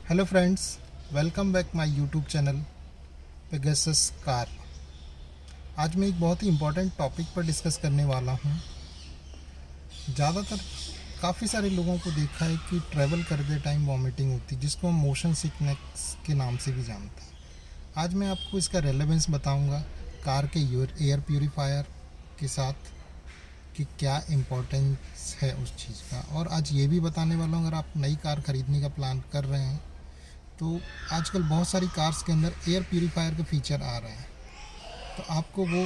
Hello friends, welcome back my YouTube channel Pegasus car. आज मैं एक बहुत ही इम्पोर्टेंट टॉपिक पर डिस्कस करने वाला हूँ। ज़्यादातर काफ़ी सारे लोगों को देखा है कि ट्रैवल करते टाइम वॉमिटिंग होती है, जिसको हम मोशन सिकनेस के नाम से भी जानते हैं। आज मैं आपको इसका रेलेवेंस बताऊँगा कार के एयर प्योरीफायर के साथ कि क्या इम्पोर्टेंस है उस चीज़ का। और आज ये भी बताने वाला हूँ, अगर आप नई कार ख़रीदने का प्लान कर रहे हैं तो आजकल बहुत सारी कार्स के अंदर एयर प्यूरीफायर के फ़ीचर आ रहे हैं, तो आपको वो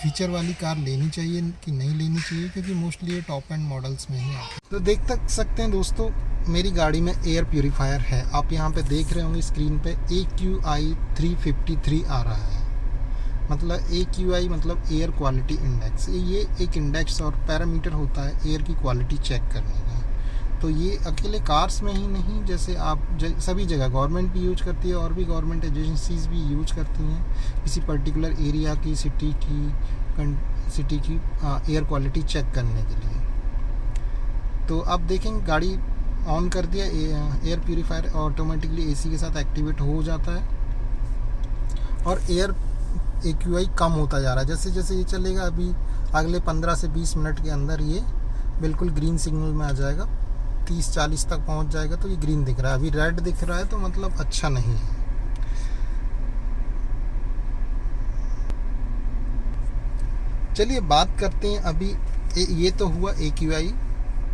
फीचर वाली कार लेनी चाहिए कि नहीं लेनी चाहिए, क्योंकि मोस्टली ये टॉप एंड मॉडल्स में ही आते हैं। तो देख तक सकते हैं दोस्तों, मेरी गाड़ी में एयर प्यूरीफायर है। आप यहाँ पे देख रहे होंगे स्क्रीन पे AQI 353 आ रहा है। मतलब AQI मतलब एयर क्वालिटी इंडेक्स। ये एक इंडेक्स और पैरामीटर होता है एयर की क्वालिटी चेक करने का। तो ये अकेले कार्स में ही नहीं, जैसे आप सभी जगह गवर्नमेंट भी यूज करती है और भी गवर्नमेंट एजेंसीज़ भी यूज करती हैं किसी पर्टिकुलर एरिया की, सिटी की एयर क्वालिटी चेक करने के लिए। तो आप देखेंगे गाड़ी ऑन कर दिया, एयर प्यूरीफायर ऑटोमेटिकली AC के साथ एक्टिवेट हो जाता है और एयर AQI कम होता जा रहा है। जैसे जैसे ये चलेगा, अभी अगले 15 से 20 मिनट के अंदर ये बिल्कुल ग्रीन सिग्नल में आ जाएगा, 30-40 तक पहुंच जाएगा। तो ये ग्रीन दिख रहा है, अभी रेड दिख रहा है, तो मतलब अच्छा नहीं है। चलिए बात करते हैं अभी। ये तो हुआ AQI।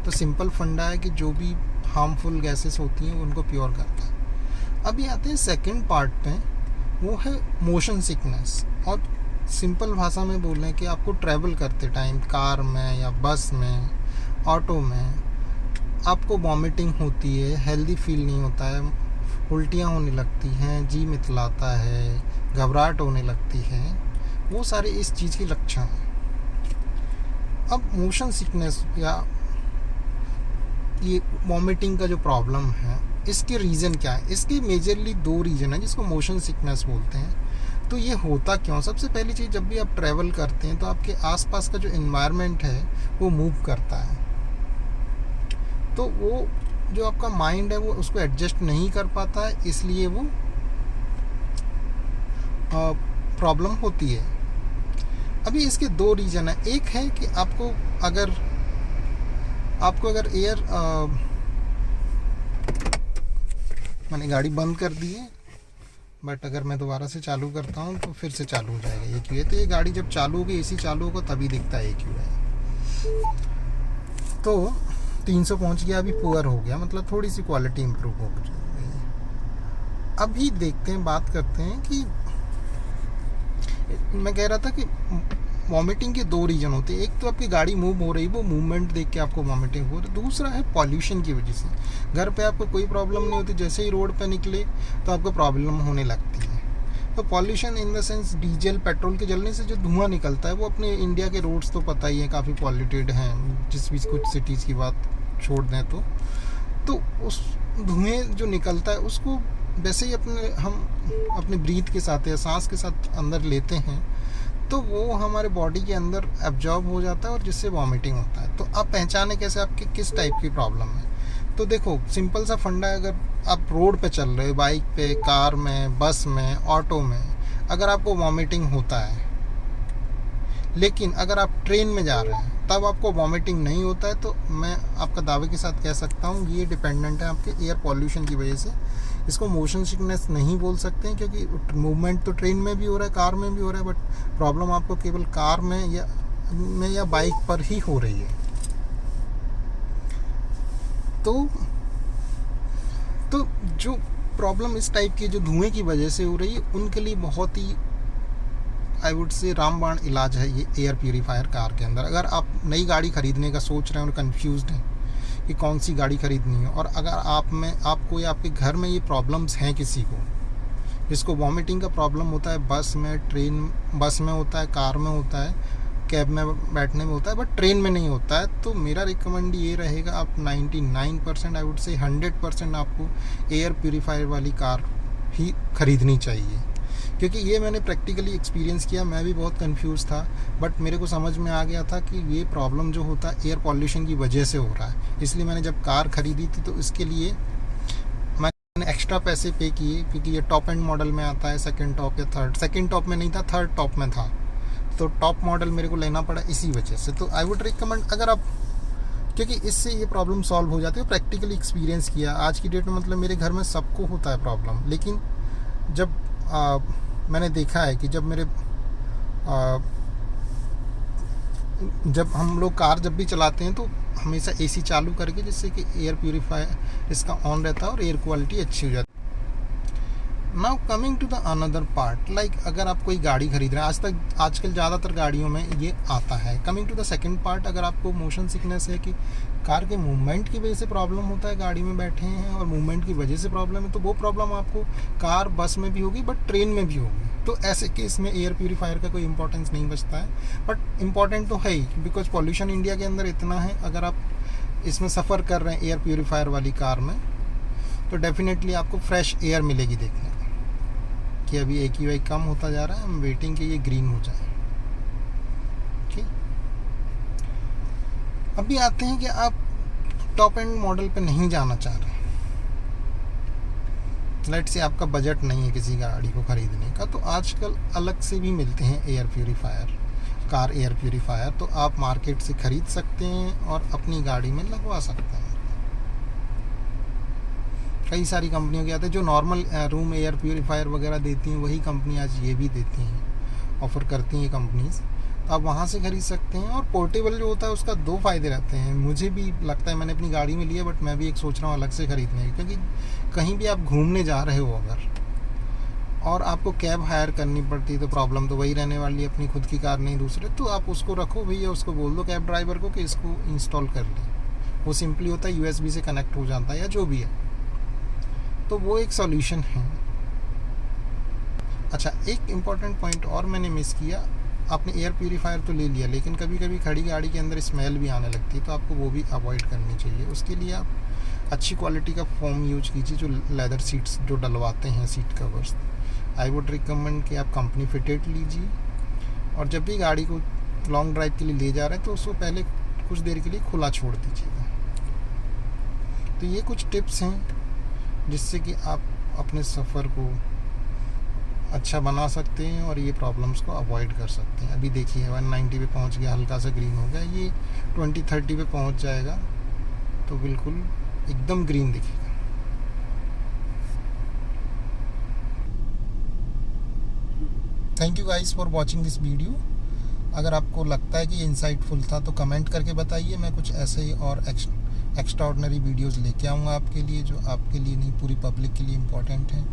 तो सिंपल फंडा है कि जो भी हार्मफुल गैसेस होती हैं उनको प्योर करता है। अभी आते हैं सेकंड पार्ट पे, वो है मोशन सिकनेस। और सिंपल भाषा में बोल रहे हैं कि आपको ट्रैवल करते टाइम कार में या बस में, ऑटो में आपको वॉमिटिंग होती है, हेल्दी फील नहीं होता है, उल्टियाँ होने लगती हैं, जी मितलाता है, घबराहट होने लगती है, वो सारे इस चीज़ के लक्षण हैं। अब मोशन सिकनेस या ये वॉमिटिंग का जो प्रॉब्लम है, इसके रीज़न क्या है? इसके मेजरली 2 रीज़न है जिसको मोशन सिकनेस बोलते हैं। तो ये होता क्यों? सबसे पहली चीज़, जब भी आप ट्रैवल करते हैं तो आपके आसपास का जो एनवायरनमेंट है वो मूव करता है। तो वो जो आपका माइंड है वो उसको एडजस्ट नहीं कर पाता है, इसलिए वो प्रॉब्लम होती है। अभी इसके 2 रीज़न है। एक है कि आपको अगर एयर मैंने गाड़ी बंद कर दी है, बट अगर मैं दोबारा से चालू करता हूँ तो फिर से चालू हो जाएगा AQI। तो ये गाड़ी जब चालू होगी, AC चालू होगा, तभी दिखता है AQI। तो 300 पहुँच गया, अभी पुअर हो गया, मतलब थोड़ी सी क्वालिटी इंप्रूव हो गई। अभी देखते हैं, बात करते हैं कि मैं कह रहा था कि वॉमिटिंग के 2 रीज़न होते हैं। एक तो आपकी गाड़ी मूव हो रही, वो मूवमेंट देख के आपको वॉमिटिंग हो रही। दूसरा है पॉल्यूशन की वजह से। घर पे आपको कोई प्रॉब्लम नहीं होती, जैसे ही रोड पे निकले तो आपको प्रॉब्लम होने लगती है। तो pollution in the sense diesel petrol के जलने से जो धुआं निकलता है, वो अपने इंडिया के रोड्स तो पता ही है काफ़ी पॉल्यूटेड हैं, जिस भी कुछ सिटीज़ की बात छोड़ दें तो उस धुएँ जो निकलता है उसको वैसे ही हम अपने ब्रीथ के साथ या सांस के साथ अंदर लेते हैं, तो वो हमारे बॉडी के अंदर एब्जॉर्ब हो जाता है और जिससे वॉमिटिंग होता है। तो आप पहचाने कैसे आपकी किस टाइप की प्रॉब्लम है? तो देखो, सिंपल सा फंडा है। अगर आप रोड पे चल रहे हो, बाइक पे, कार में, बस में, ऑटो में, अगर आपको वॉमिटिंग होता है, लेकिन अगर आप ट्रेन में जा रहे हैं तब आपको वॉमिटिंग नहीं होता है, तो मैं आपका दावे के साथ कह सकता हूँ ये डिपेंडेंट है आपके एयर पॉल्यूशन की वजह से। इसको मोशन सिकनेस नहीं बोल सकते हैं, क्योंकि मूवमेंट तो ट्रेन में भी हो रहा है, कार में भी हो रहा है, बट प्रॉब्लम आपको केवल कार में या बाइक पर ही हो रही है। तो जो प्रॉब्लम इस टाइप की जो धुएं की वजह से हो रही है, उनके लिए बहुत ही आई वुड से रामबाण इलाज है ये एयर प्यूरीफायर कार के अंदर। अगर आप नई गाड़ी खरीदने का सोच रहे हैं और कंफ्यूज्ड हैं कि कौन सी गाड़ी खरीदनी है, और अगर आपको या आपके घर में ये प्रॉब्लम्स हैं, किसी को जिसको वॉमिटिंग का प्रॉब्लम होता है, बस में होता है, कार में होता है, कैब में बैठने में होता है, बट ट्रेन में नहीं होता है, तो मेरा रिकमेंड ये रहेगा, आप 99% आई वुड से 100% आपको एयर प्यूरीफायर वाली कार ही खरीदनी चाहिए। क्योंकि ये मैंने प्रैक्टिकली एक्सपीरियंस किया। मैं भी बहुत कंफ्यूज था, बट मेरे को समझ में आ गया था कि ये प्रॉब्लम जो होता है एयर पॉल्यूशन की वजह से हो रहा है। इसलिए मैंने जब कार ख़रीदी थी तो इसके लिए मैंने एक्स्ट्रा एक्स्ट्रा पैसे पे किए, क्योंकि ये टॉप एंड मॉडल में आता है, सेकंड टॉप या थर्ड, सेकंड टॉप में नहीं था, थर्ड टॉप में था, तो टॉप मॉडल मेरे को लेना पड़ा इसी वजह से। तो आई वुड रिकमेंड, अगर आप, क्योंकि इससे ये प्रॉब्लम सॉल्व हो जाती है, प्रैक्टिकली एक्सपीरियंस किया आज की डेट में, मतलब मेरे घर में सबको होता है प्रॉब्लम, लेकिन जब मैंने देखा है कि जब हम लोग कार जब भी चलाते हैं तो हमेशा एसी चालू करके, जिससे कि एयर प्योरीफायर इसका ऑन रहता है और एयर क्वालिटी अच्छी हो जाती है। Now coming to the another part, like अगर आप कोई गाड़ी खरीद रहे हैं, आजकल ज़्यादातर गाड़ियों में ये आता है। Coming to the second part, अगर आपको मोशन सिकनेस है कि कार के मूवमेंट की वजह से प्रॉब्लम होता है, गाड़ी में बैठे हैं और मूवमेंट की वजह से प्रॉब्लम है, तो वो प्रॉब्लम आपको कार बस में भी होगी, बट ट्रेन में भी होगी। तो ऐसे केस में एयर प्योरीफायर का कोई इंपॉर्टेंस नहीं बचता है, बट इम्पॉर्टेंट तो है ही, बिकॉज पॉल्यूशन इंडिया के अंदर इतना है। अगर आप इसमें सफ़र कर रहे हैं एयर प्योरीफायर वाली कार में, तो डेफिनेटली आपको फ्रेश एयर मिलेगी। देखने कि अभी AQI कम होता जा रहा है, हम वेटिंग कि ये ग्रीन हो जाए। ठीक, अभी आते हैं कि आप टॉप एंड मॉडल पे नहीं जाना चाह रहे, लेट्स से आपका बजट नहीं है किसी गाड़ी को खरीदने का, तो आजकल अलग से भी मिलते हैं air purifier, car air purifier, तो आप मार्केट से खरीद सकते हैं और अपनी गाड़ी में लगवा सकते हैं। कई सारी कंपनियों के आते हैं जो नॉर्मल रूम एयर प्योरीफायर वगैरह देती हैं, वही कंपनी आज ये भी देती हैं, ऑफ़र करती हैं कंपनीज़, तो आप वहाँ से खरीद सकते हैं। और पोर्टेबल जो होता है उसका 2 फ़ायदे रहते हैं, मुझे भी लगता है, मैंने अपनी गाड़ी में लिया, बट मैं भी एक सोच रहा हूँ अलग से ख़रीदने की, क्योंकि कहीं भी आप घूमने जा रहे हो अगर, और आपको कैब हायर करनी पड़ती है, तो प्रॉब्लम तो वही रहने वाली है, अपनी खुद की कार नहीं दूसरे, तो आप उसको रखो भैया, उसको बोल दो कैब ड्राइवर को कि इसको इंस्टॉल कर ले, वो सिंपली होता है USB से कनेक्ट हो जाता है या जो भी है, तो वो एक सॉल्यूशन है। अच्छा, एक इम्पॉर्टेंट पॉइंट और मैंने मिस किया, आपने एयर प्योरीफायर तो ले लिया, लेकिन कभी कभी खड़ी गाड़ी के अंदर स्मेल भी आने लगती है, तो आपको वो भी अवॉइड करनी चाहिए। उसके लिए आप अच्छी क्वालिटी का फोम यूज कीजिए, जो लेदर सीट्स जो डलवाते हैं, seat covers, I would recommend कि आप कंपनी फिटेड लीजिए। और जब भी गाड़ी को लॉन्ग ड्राइव के लिए ले जा रहे हैं, तो उसको पहले कुछ देर के लिए खुला छोड़ दीजिएगा। तो ये कुछ टिप्स हैं जिससे कि आप अपने सफ़र को अच्छा बना सकते हैं और ये प्रॉब्लम्स को अवॉइड कर सकते हैं। अभी देखिए 190 पे पहुंच गया, हल्का सा ग्रीन हो गया, ये 20-30 पे पहुंच जाएगा तो बिल्कुल एकदम ग्रीन दिखेगा। Thank you guys for watching this video. अगर आपको लगता है कि ये इंसाइटफुल था तो कमेंट करके बताइए, मैं कुछ ऐसे ही और एक्स्ट्राऑर्डिनरी वीडियोस लेके आऊँगा आपके लिए, जो आपके लिए नहीं पूरी पब्लिक के लिए इम्पोर्टेंट है।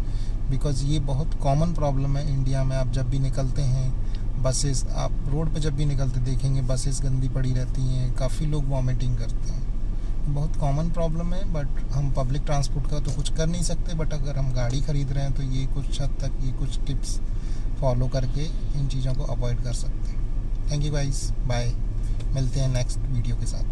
बिकॉज़ ये बहुत कॉमन प्रॉब्लम है इंडिया में। आप जब भी निकलते हैं बसेस, आप रोड पे जब भी निकलते देखेंगे बसेस गंदी पड़ी रहती हैं, काफ़ी लोग वॉमिटिंग करते हैं, बहुत कॉमन प्रॉब्लम है। बट हम पब्लिक ट्रांसपोर्ट का तो कुछ कर नहीं सकते, बट अगर हम गाड़ी ख़रीद रहे हैं तो ये कुछ हद तक ये कुछ टिप्स फॉलो करके इन चीज़ों को अवॉइड कर सकते हैं। थैंक यू गाइस, बाय, मिलते हैं नेक्स्ट वीडियो के साथ।